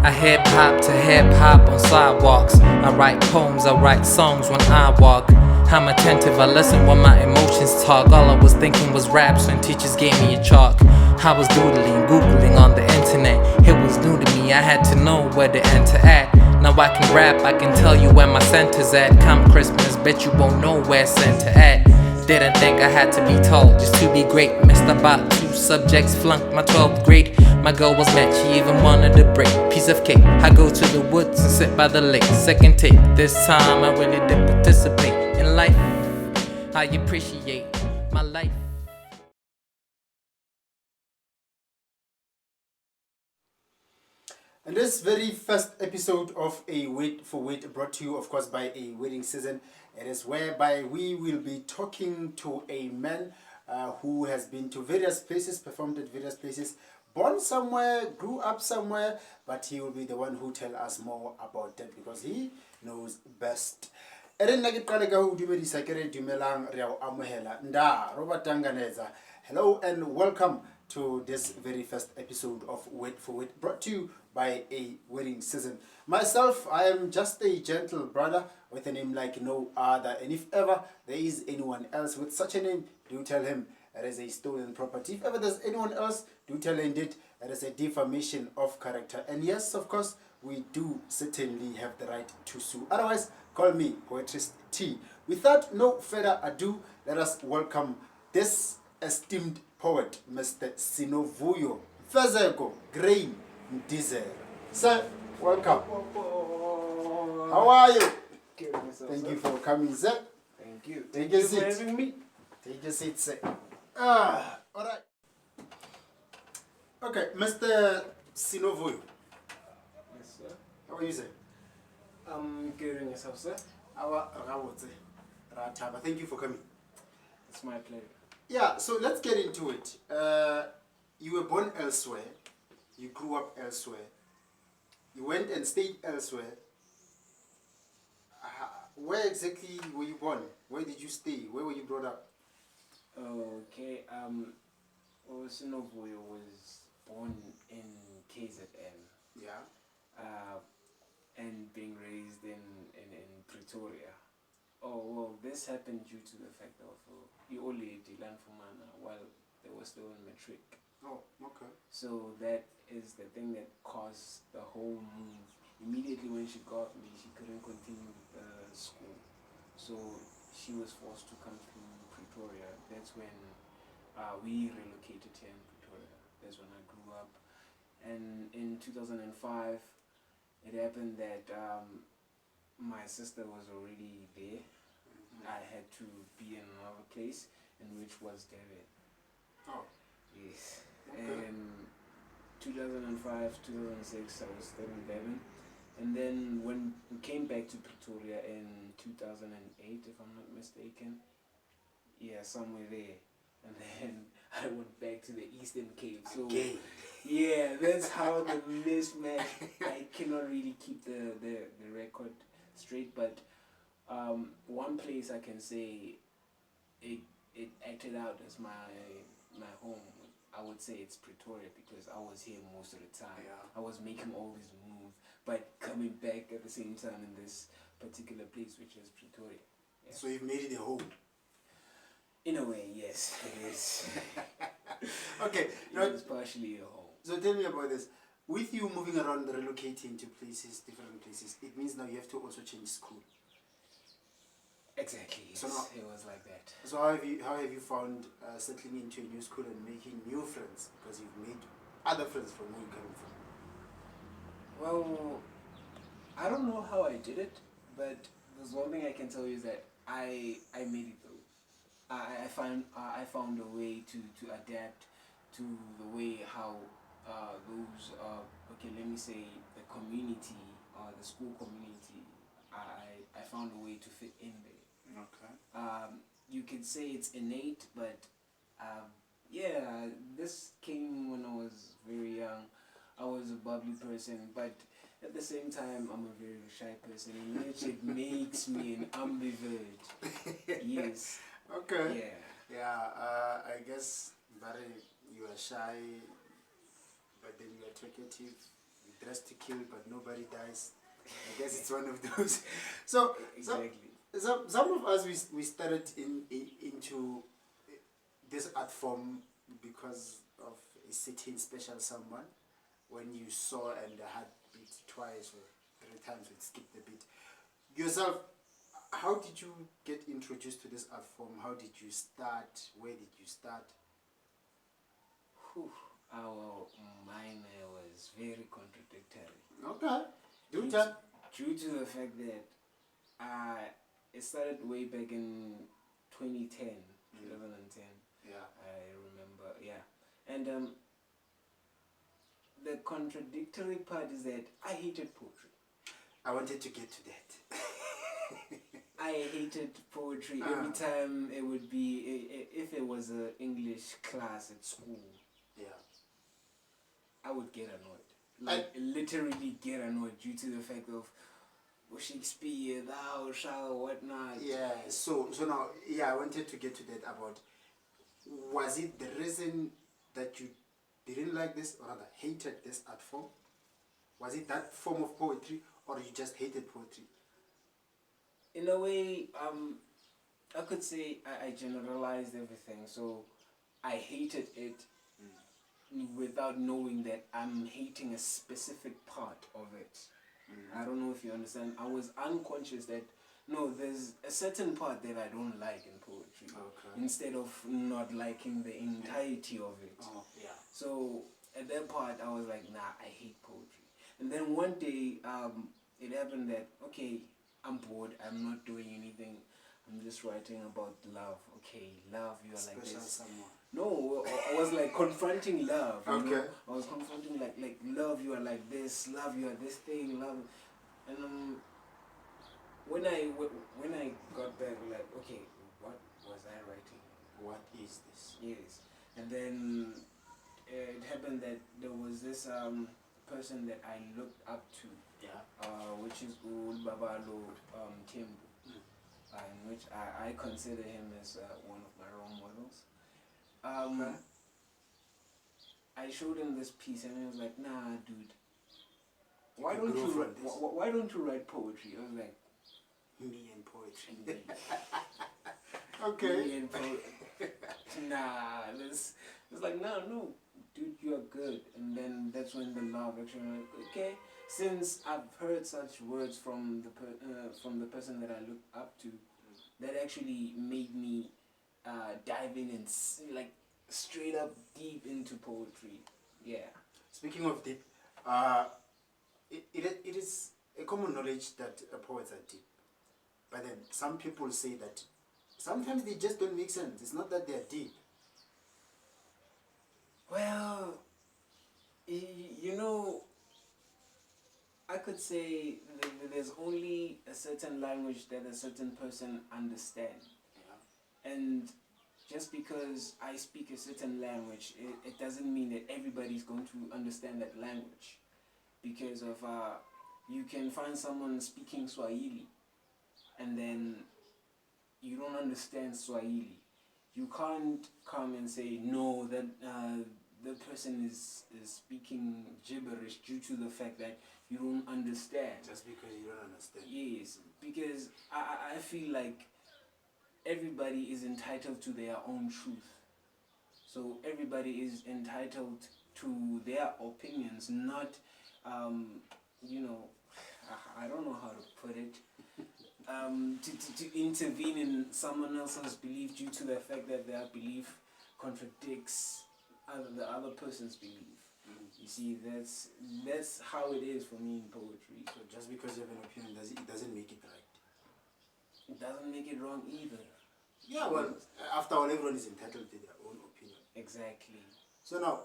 I hip hop to hip hop on sidewalks. I write poems, I write songs when I walk. I'm attentive, I listen when my emotions talk. All I was thinking was raps when teachers gave me a chalk. I was doodling, googling on the internet. It was new to me, I had to know where to enter at. Now I can rap, I can tell you where my center's at. Come Christmas, bet you won't know where center at. Didn't think I had to be told just to be great. Missed about 2 subjects, flunked my 12th grade. My girl was mad, she even wanted a break. Piece of cake, I go to the woods and sit by the lake. Second take, this time I really did participate in life. I appreciate my life. And this very first episode of a Word4Word, brought to you of course by a wedding season. It is whereby we will be talking to a man who has been to various places, performed at various places, born somewhere, grew up somewhere, but he will be the one who tell us more about that because he knows best. Hello and welcome to this very first episode of Word4Word, brought to you by a wedding season. Myself, I am just a gentle brother with a name like no other, and if ever there is anyone else with such a name, do tell him it is a stolen property. If ever there's anyone else, do tell him indeed it is a defamation of character. And yes, of course, we do certainly have the right to sue. Otherwise, call me Poetrist T. Without no further ado, let us welcome this esteemed poet, Mr. SceneOfVuyo, Fezeko Grain Diesel. Sir, welcome. How are you? Thank you for coming, sir. Thank you. Take a seat. For having me. Take a seat, sir. Alright. Okay, Mr. SceneOfVuyo. Yes, sir. How are you, sir? I'm good on yourself, sir. Thank you for coming. It's my pleasure. Yeah, so let's get into it. You were born elsewhere. You grew up elsewhere. You went and stayed elsewhere. Where exactly were you born? Where did you stay? Where were you brought up? Okay. SceneOfVuyo was born in KZN. Yeah. And being raised in Pretoria. Oh, well, this happened due to the fact of you only did learn from while they were still in matric. Oh, okay. So that is the thing that caused the whole move. Immediately when she got me, she couldn't continue with school. So she was forced to come to Pretoria. That's when we relocated here in Pretoria. That's when I grew up. And in 2005, it happened that my sister was already there. I had to be in another place, in which was Durban. Oh. Yes. Okay. And 2005, 2006, I was still in Durban. And then when we came back to Pretoria in 2008, if I'm not mistaken, yeah, somewhere there. And then I went back to the Eastern Cape. So yeah, that's how the mismatch. I cannot really keep the record straight, but one place I can say it acted out as my home. I would say it's Pretoria because I was here most of the time. Yeah. I was making all these moves, but coming back at the same time in this particular place, which is Pretoria. Yeah. So you've made it a home. In a way, yes, it is. Okay. It's partially a home. So tell me about this. With you moving around, relocating to places, different places, it means now you have to also change school. Exactly. Yes. So now, it was like that. So how have you found settling into a new school and making new friends? Because you've made other friends from where you're coming from. Well, I don't know how I did it, but there's one thing I can tell you is that I made it though. I found a way to adapt to the way how those okay, let me say the community the school community. I found a way to fit in there. Okay. You could say it's innate, but yeah, this came when I was very young. I was a bubbly person, but at the same time, I'm a very shy person, in which it makes me an ambivert. Yes. Okay. Yeah. Yeah. I guess, Barry, you are shy, but then you are talkative. We dress to kill, but nobody dies. I guess it's one of those. So, Exactly. some of us we started into this art form because of a certain special someone. When you saw and the heart beat twice or 3 times, it skipped a beat. Yourself, how did you get introduced to this art form? How did you start? Where did you start? Whew. Well, mine was very contradictory. Okay, do Due tell. Due to the fact that it started way back in 2010, 2010. Yeah. I remember, yeah. And the contradictory part is that I hated poetry. I wanted to get to that. I hated poetry. Every time it would be, if it was an English class at school, Yeah. I would get annoyed. Like, literally get annoyed due to the fact of Shakespeare, thou shalt, whatnot. Yeah. So now, yeah, I wanted to get to that about. Was it the reason that you didn't like this, or rather hated this art form? Was it that form of poetry, or you just hated poetry? In a way, I could say I generalized everything. So I hated it without knowing that I'm hating a specific part of it. I don't know if you understand. I was unconscious that no, there's a certain part that I don't like in poetry. Okay. Instead of not liking the entirety of it. Oh, yeah. So at that part, I was like, nah, I hate poetry. And then one day, it happened that okay, I'm bored. I'm not doing anything. I'm just writing about love. Okay, love, you are like Special this. someone. No, I was like confronting love. You Okay. know? I was confronting like love, you are like this. Love, you are this thing. Love, and when I got back, like, okay, what was I writing? What is this? Yes, and then it happened that there was this person that I looked up to, Yeah. which is Old Babalo Tembu, in which I consider him as one of my role models. Okay. I showed him this piece and he was like, nah, dude, You why can don't grow you from this. why don't you write poetry? I was like, Me and poetry. me Okay. and poetry. Nah, it's like, no, dude, you are good. And then that's when the love actually went, okay, since I've heard such words from the person that I look up to, that actually made me dive in and like straight up deep into poetry. Yeah. Speaking of deep, it is a common knowledge that poets are deep. But then some people say that sometimes they just don't make sense. It's not that they're deep. Well, you know, I could say there's only a certain language that a certain person understands. Yeah. And just because I speak a certain language, it doesn't mean that everybody's going to understand that language. Because of, you can find someone speaking Swahili, and then you don't understand Swahili. You can't come and say, no, that the person is speaking gibberish due to the fact that you don't understand. Just because you don't understand. Yes, because I feel like everybody is entitled to their own truth. So everybody is entitled to their opinions, not, you know, I don't know how to put it, to intervene in someone else's belief due to the fact that their belief contradicts the other person's belief. You see, that's how it is for me in poetry. So just because you have an opinion, it doesn't make it right. It doesn't make it wrong either. Yeah, well, after all, everyone is entitled to their own opinion. Exactly. So now,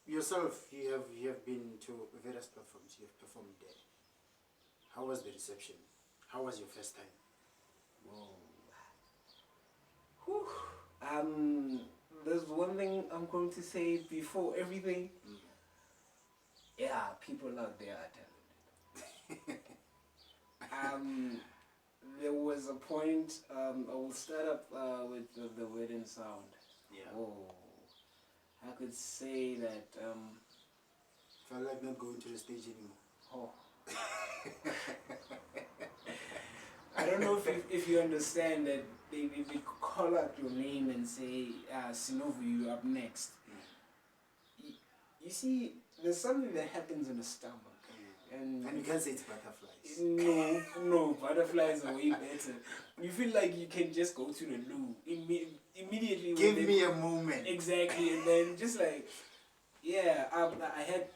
yourself, you have been to various platforms. You have performed there. How was the reception? How was your first time? Whew. There's one thing I'm going to say before everything. Yeah, people out there are talented. There was a point, I will start up with the word and sound. Yeah. Oh, I could say that Felt like not going to the stage anymore. Oh. I don't know if you understand that they call out your name and say, SceneOfVuyo up next. You see, there's something that happens in the stomach. And you can't say it's butterflies. No, butterflies are way better. You feel like you can just go to the loo immediately. Give me a moment. Exactly, and then just like, yeah, I had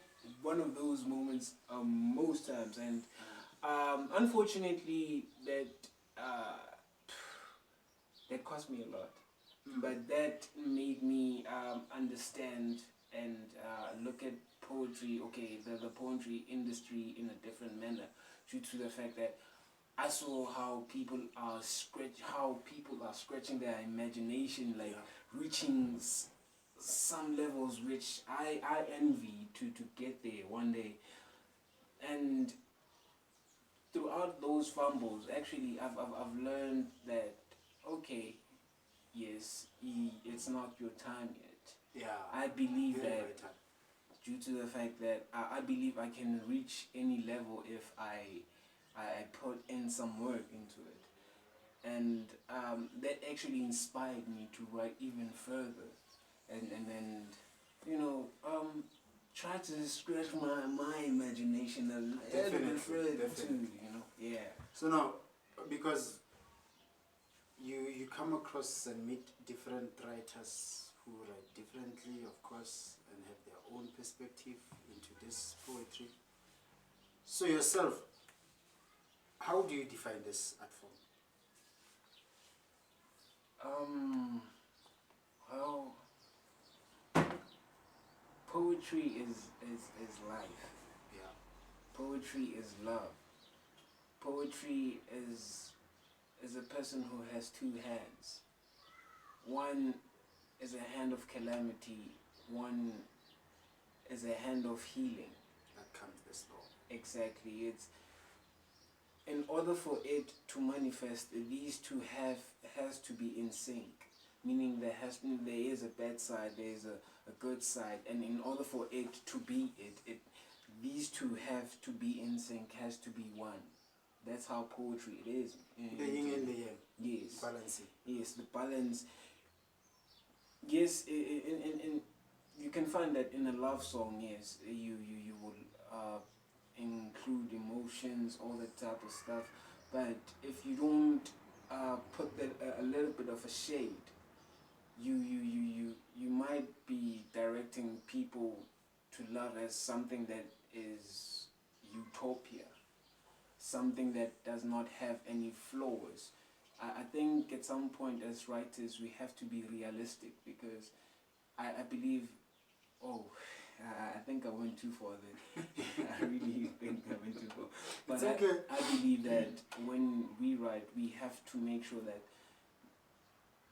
one of those moments most times, and unfortunately that cost me a lot. But that made me understand and look at poetry, the poetry industry in a different manner, due to the fact that I saw how people are scratching their imagination, like reaching some levels which I envy to get there one day. And throughout those fumbles, actually, I've learned that, okay, yes, it's not your time yet. Yeah. I believe Very that right time. due to the fact that I believe I can reach any level if I put in some work into it. And that actually inspired me to write even further. And try to scratch my imagination a little bit further too, yeah. So now, because you come across and meet different writers who write differently, of course, and have their own perspective into this poetry. So yourself, how do you define this art form? Well, poetry is life. Yeah. Poetry is love. Poetry is a person who has two hands. One is a hand of calamity. One is a hand of healing. That comes this law. Exactly. It's in order for it to manifest, these two has to be in sync. Meaning there is a bad side, there is a good side, and in order for it to be these two have to be in sync, has to be one. That's how poetry it is. The yin and the yang. Yes. Balancing. Yes, the balance. Yes, in you can find that in a love song. Yes, you will include emotions, all that type of stuff. But if you don't put that a little bit of a shade, you might be directing people to love as something that is utopia, something that does not have any flaws. I think at some point as writers we have to be realistic, because I believe, I think I went too far then. I really think I went too far. But it's okay. I believe that when we write, we have to make sure that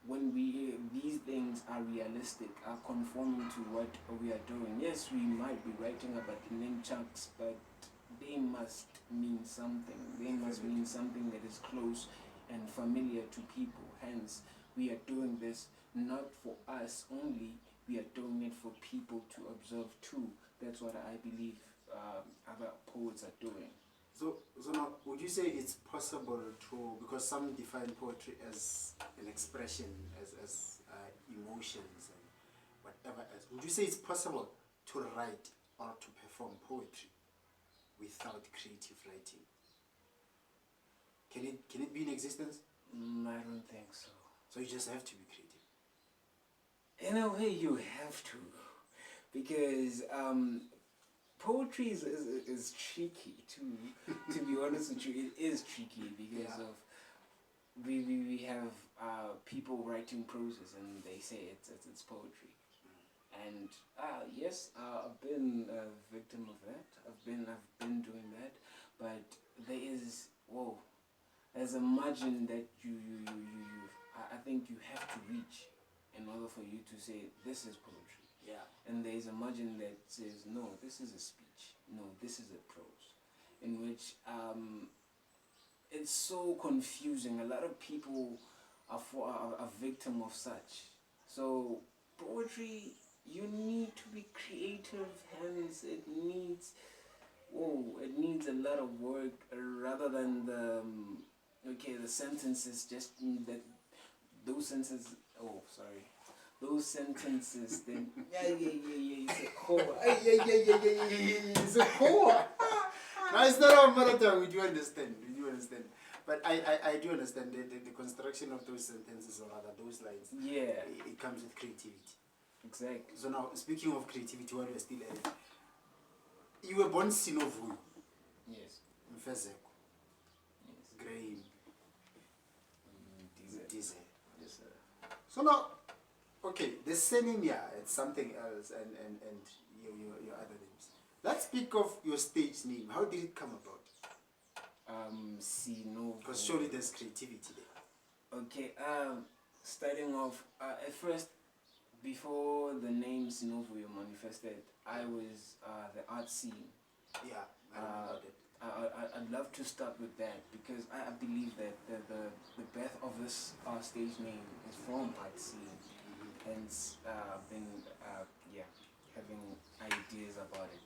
when these things are realistic, are conforming to what we are doing. Yes, we might be writing about name chunks, but they must mean something. They must mean something that is close and familiar to people. Hence, we are doing this not for us only, we are doing it for people to observe too. That's what I believe other poets are doing. So now, would you say it's possible to, because some define poetry as an expression, as emotions and whatever else, would you say it's possible to write or to perform poetry without creative writing? Can it be in existence? I don't think so. So you just have to be creative. In a way, you have to, because poetry is tricky to be honest with you. It is tricky because of we have people writing prose and they say it's poetry. And yes, I've been a victim of that. I've been doing that, but there's a margin that I think you have to reach in order for you to say this is poetry. Yeah. And there's a margin that says no, this is a speech. No, this is a prose, in which it's so confusing. A lot of people are a victim of such. So poetry, you need to be creative, and because it needs a lot of work rather than the the sentences just that those sentences. Oh, sorry. Those sentences, then it's a core. It's a core. No, it's not our mother tongue. We do understand. But I do understand the construction of those sentences, or rather those lines. Yeah. It comes with creativity. Exactly. So now, speaking of creativity, while we're still at it, you were born SceneOfVuyo. Yes. Mfezeko. Yes. Graham. Diesel. Yes, sir. So now, okay, the surname, yeah, it's something else, and your other names. Let's speak of your stage name. How did it come about? SceneOfVuyo. Because surely there's creativity there. Okay. Starting off, at first, before the name SceneOfVuyo manifested, I was the art scene. Yeah, I remember that. I'd love to start with that because I believe that the birth of this stage name is from art scene, and been having ideas about it.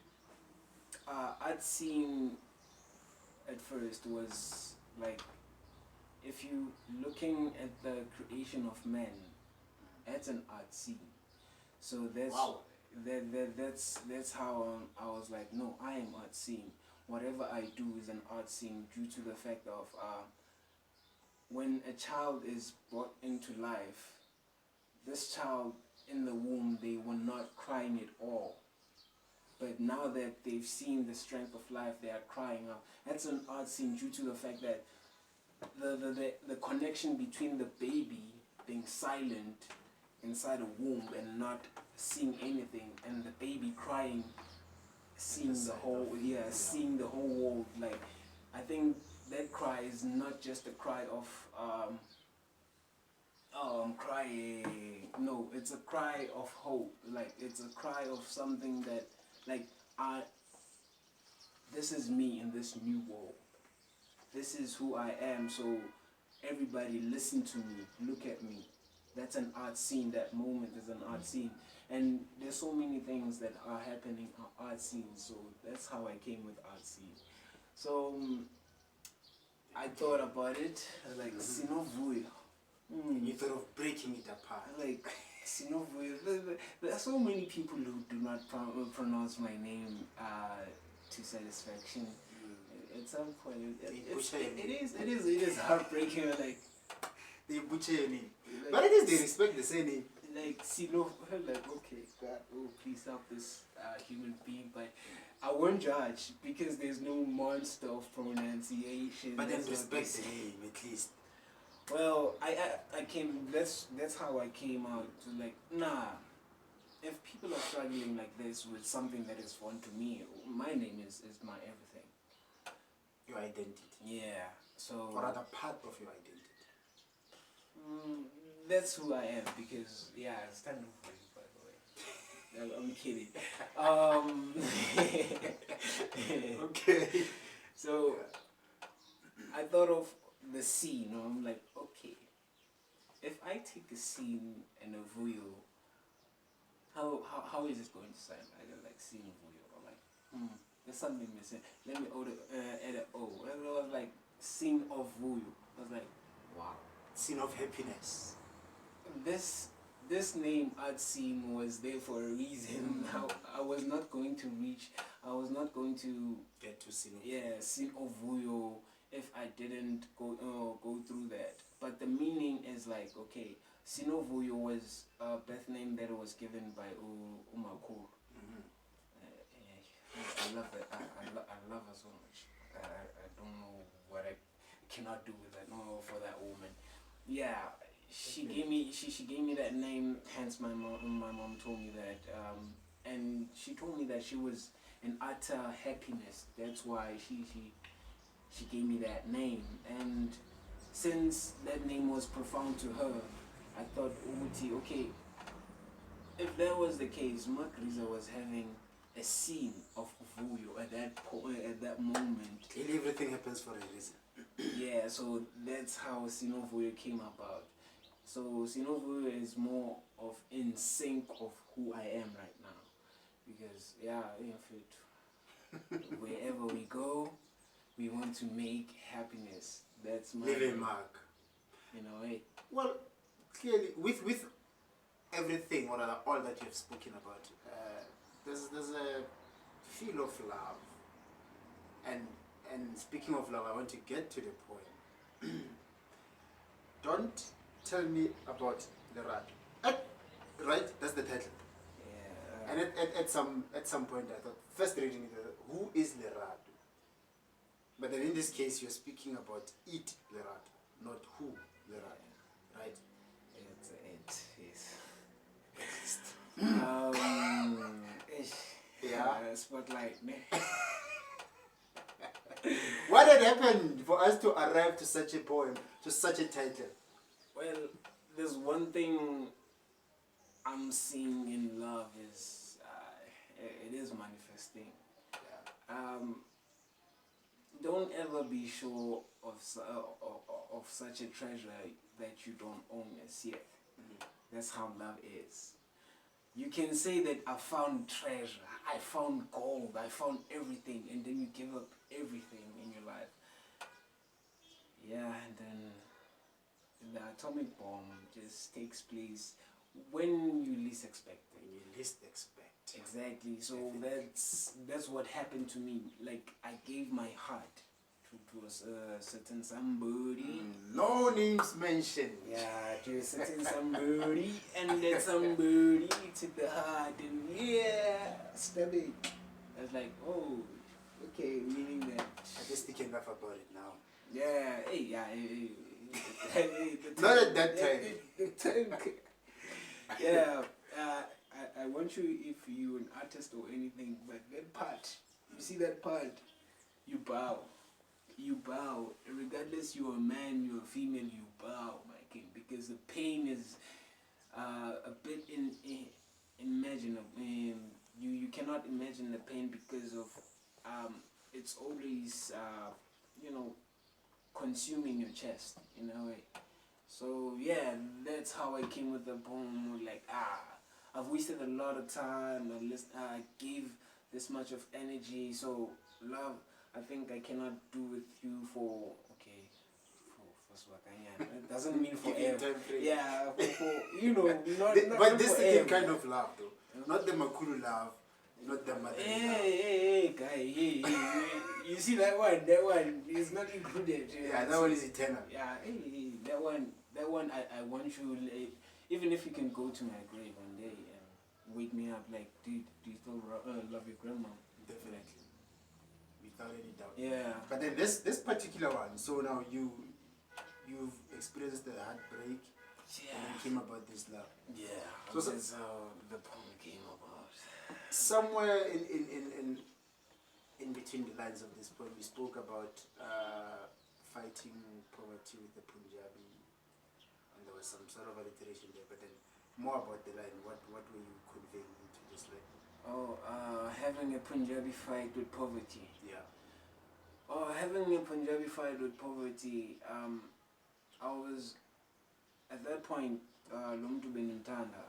Art scene at first was like, if you looking at the creation of man, that's an art scene. So that's Wow. that's how I was like, no, I am art scene. Whatever I do is an art scene due to the fact of when a child is brought into life, this child in the womb, they were not crying at all. But now that they've seen the strength of life, they are crying out. That's an art scene due to the fact that the connection between the baby being silent inside a womb and not seeing anything, and the baby crying, seeing seeing the whole world. Like, I think that cry is not just a cry of I'm crying. No, it's a cry of hope. Like, it's a cry of something that, like, this is me in this new world. This is who I am. So everybody listen to me. Look at me. That's an art scene. That moment is an art scene. And there's so many things that are happening on art scenes. So that's how I came with art scene. So I thought about it. Like, SceneOfVuyo. You thought of breaking it apart. Like, SceneOfVuyo. There are so many people who do not pronounce my name to satisfaction. At some point, it is heartbreaking. Like, They butcher your name. like, But at least they respect the same name. like, like, okay, God, oh, please help this human being, but I won't judge because there's no monster of pronunciation. But then That's what respect they the say. name at least. Well, I came. That's how I came out to, like, nah. If people are struggling like this with something that is fun to me, my name is my everything. Your identity. Yeah. So. Or rather part of your identity. That's who I am because it's time for you, by the way. I'm kidding. Okay. So I thought of the scene. I'm like, okay, if I take a scene and a Vuyo, how is it going to sound? I go like SceneOfVuyo. I'm like, there's something missing. Let me add an O. And I was like, SceneOfVuyo. I was like, wow. Scene of happiness. This name art scene was there for a reason. I was not going to Get to scene of SceneOfVuyo if I didn't go through that. But the meaning is like, okay, SceneOfVuyo was a birth name that was given by Umakuru. I love that. I love her so much. I don't know what I cannot do with that. No, for that woman. Yeah, she gave me that name. Hence, my mom told me that, and she told me that she was in utter happiness. That's why she gave me that name. And since that name was profound to her, I thought, okay, if that was the case, Makriza was having a scene of Vuyo at that moment. And everything happens for a reason. Yeah, so that's how SceneOfVuyo came about. So SceneOfVuyo is more of in sync of who I am right now, because if it, wherever we go, we want to make happiness. That's my Leave a mark. Well, clearly, with everything or all that you've spoken about, there's a feel of love. And speaking of love, I want to get to the point. Don't tell me about Lerato. Right, that's the title. Yeah. And at some point, I thought, first reading it, who is Lerato? But then in this case, you're speaking about it Lerato, not who Lerato, right? It's yes. Yeah. Spotlight. What had happened for us to arrive to such a poem, to such a title? Well, there's one thing I'm seeing in love is it is manifesting. Yeah. Don't ever be sure of such a treasure that you don't own as yet. That's how love is. You can say that I found treasure, I found gold, I found everything, and then you give up everything in your life. Yeah, and then the atomic bomb just takes place when you least expect it. When you least expect. Exactly. So that's what happened to me. Like I gave my heart to a certain somebody. No names mentioned. Yeah, to a certain somebody, and that somebody took the heart and stab it. I was like, oh, okay, meaning that. I just think enough about it now. Yeah, Not at that time. Yeah, I want you, if you're an artist or anything, but that part, you see that part, you bow. You bow. Regardless you're a man, you're a female, you bow, my king, because the pain is a bit unimaginable. You cannot imagine the pain because of it's always consuming your chest in a way. So yeah, that's how I came with the poem. Like I've wasted a lot of time. I gave this much of energy. So love, I think I cannot do with you for Swakanya. It doesn't mean forever. Yeah, not but this forever. is kind of love though. Not the Makulu love, not the mother love. Hey, guy, hey. You see that one is not included. Yeah, that one is eternal. Yeah, hey, that one I want you, even if you can go to my grave one day and wake me up like, dude, do you still love your grandma? Definitely. Without any doubt. Yeah. But then this particular one, so now you've experienced the heartbreak and then came about this love. Yeah. So that's how the poem came about. Somewhere in between the lines of this poem, we spoke about fighting poverty with the Punjabi, and there was some sort of alliteration there. But then more about the line. What were you conveying into this line? Oh, having a Punjabi fight with poverty. Yeah. Oh, having a Punjabi fight with poverty. I was at that point. Lumdu Benimtanda.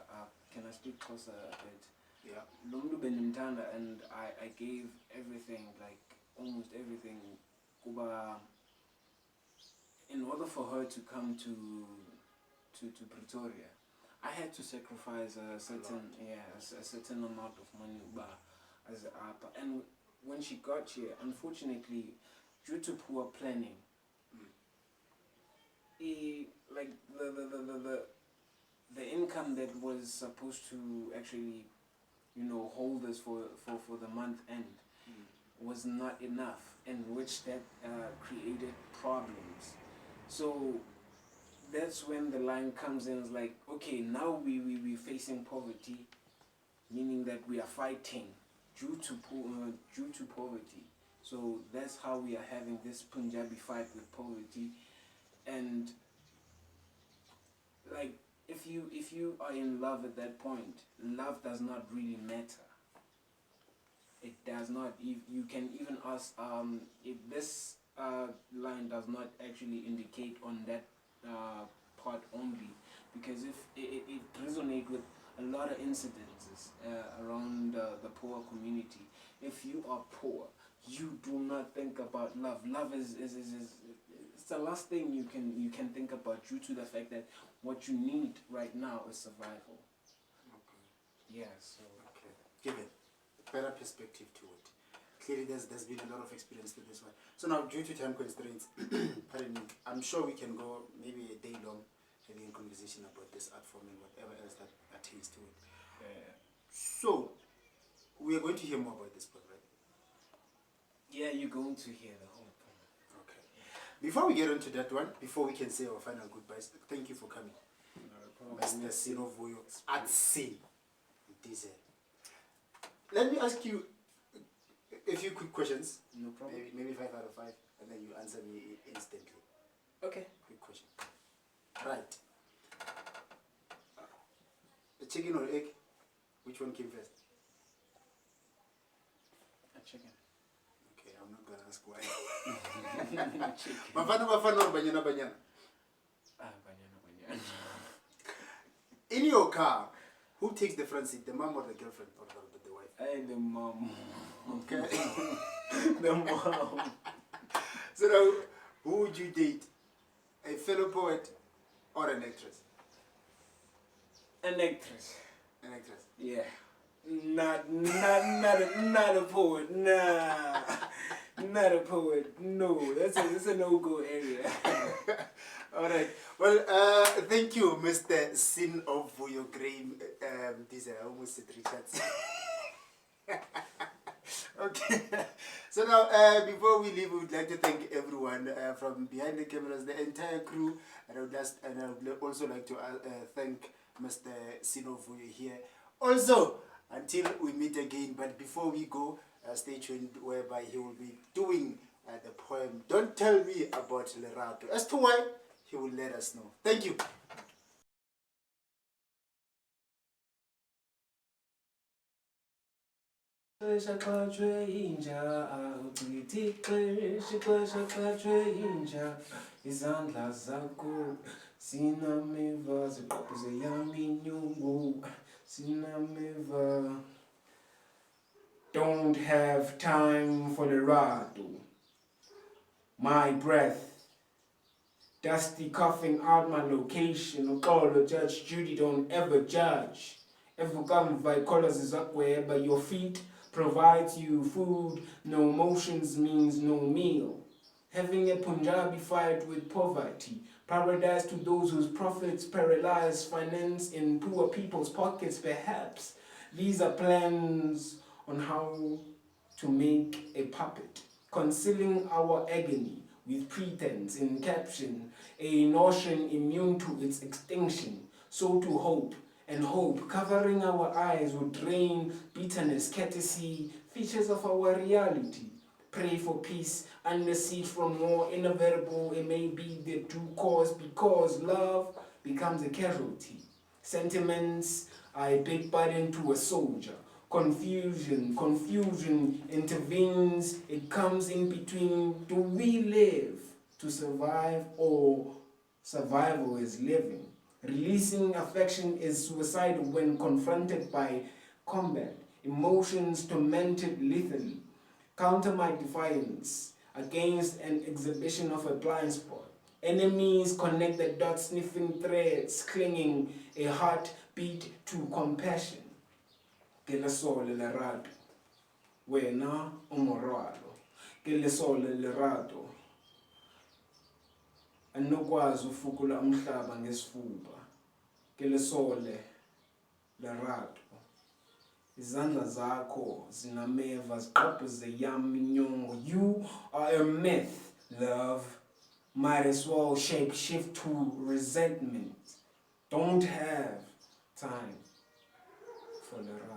Can I speak closer a bit? Yeah. Lumdu Benimtanda, and I gave everything, like almost everything. Kuba. In order for her to come to Pretoria, I had to sacrifice a certain amount of money as a APA. And when she got here, unfortunately, due to poor planning, like the income that was supposed to actually, hold us for the month end was not enough, in which that created problems. So that's when the line comes in. It's like, okay, now we're facing poverty, meaning that we are fighting due to poverty. So that's how we are having this Punjabi fight with poverty. And like, if you are in love at that point, love does not really matter. It does not. You can even ask if this line does not actually indicate on that part only, because if it resonates with a lot of incidences around the poor community. If you are poor, you do not think about love. Love is it's the last thing you can think about, due to the fact that what you need right now is survival. Okay. Yeah, so Okay. Give it better perspective to it. Clearly, there's been a lot of experience to this one. So now, due to time constraints, pardon me, I'm sure we can go maybe a day long having a conversation about this art form and whatever else that pertains to it. So, we are going to hear more about this book, right? yeah, you're going to hear the whole thing. Okay. Before we get into that one, before we can say our final goodbyes, thank you for coming. Mr. SceneOfVuyo at Scene. Let me ask you a few quick questions. No problem. Maybe 5 out of 5, and then you answer me instantly. Okay. Quick question. Right. The chicken or egg? Which one came first? A chicken. Okay, I'm not gonna ask why. Chicken. Bafana or banyana? Banyana. In your car, who takes the front seat, the mom or the girlfriend or the wife? Hey, the mom. Okay. The mom. So now, who would you date? A fellow poet or an actress? An actress. An actress. Yeah. Not a poet. Nah. Not a poet. No. That's a no-go area. Alright. Well, thank you, Mr. SceneOfVuyo Graham. These are almost Richards. Okay. So now, before we leave, we would like to thank everyone from behind the cameras, the entire crew, and I would also like to thank Mr. SceneOfVuyo here. Also, until we meet again, but before we go, stay tuned, whereby he will be doing the poem "Don't Tell Me About Lerato." As to why, he will let us know. Thank you. Izandla zakho zinameva ziqhubeze yami inyungu zinameva. Don't have time for Lerato. My breath, dusty coughing out my location. Uxolo, Judge Judy, don't ever judge. Ever come by colors is up wherever your feet provides you food. No emotions means no meal. Having a Punjabi fight with poverty. Paradise to those whose profits paralyze finance in poor people's pockets, perhaps. These are plans on how to make a puppet, concealing our agony with pretense in caption, a notion immune to its extinction. So to hope, and hope covering our eyes would drain bitterness, courtesy, features of our reality. Pray for peace and the seed from war, inevitable it may be the true cause, because love becomes a casualty. Sentiments are a big burden to a soldier. Confusion intervenes, it comes in between. Do we live to survive, or survival is living? Releasing affection is suicidal when confronted by combat. Emotions tormented lethally. Counter my defiance against an exhibition of a blind spot. Enemies connect the dots, sniffing threads, clinging a heartbeat to compassion. Que le sole Lerato, wena umorwalo. Que le sole Lerato, anokwazi ufukula umhlaba ngesifuba. Que le sole Lerato. Izandla zakho zinameva ziqhubeze yami inyongo. You are a myth, love. Might as well shape shift to resentment. Don't have time for Lerato.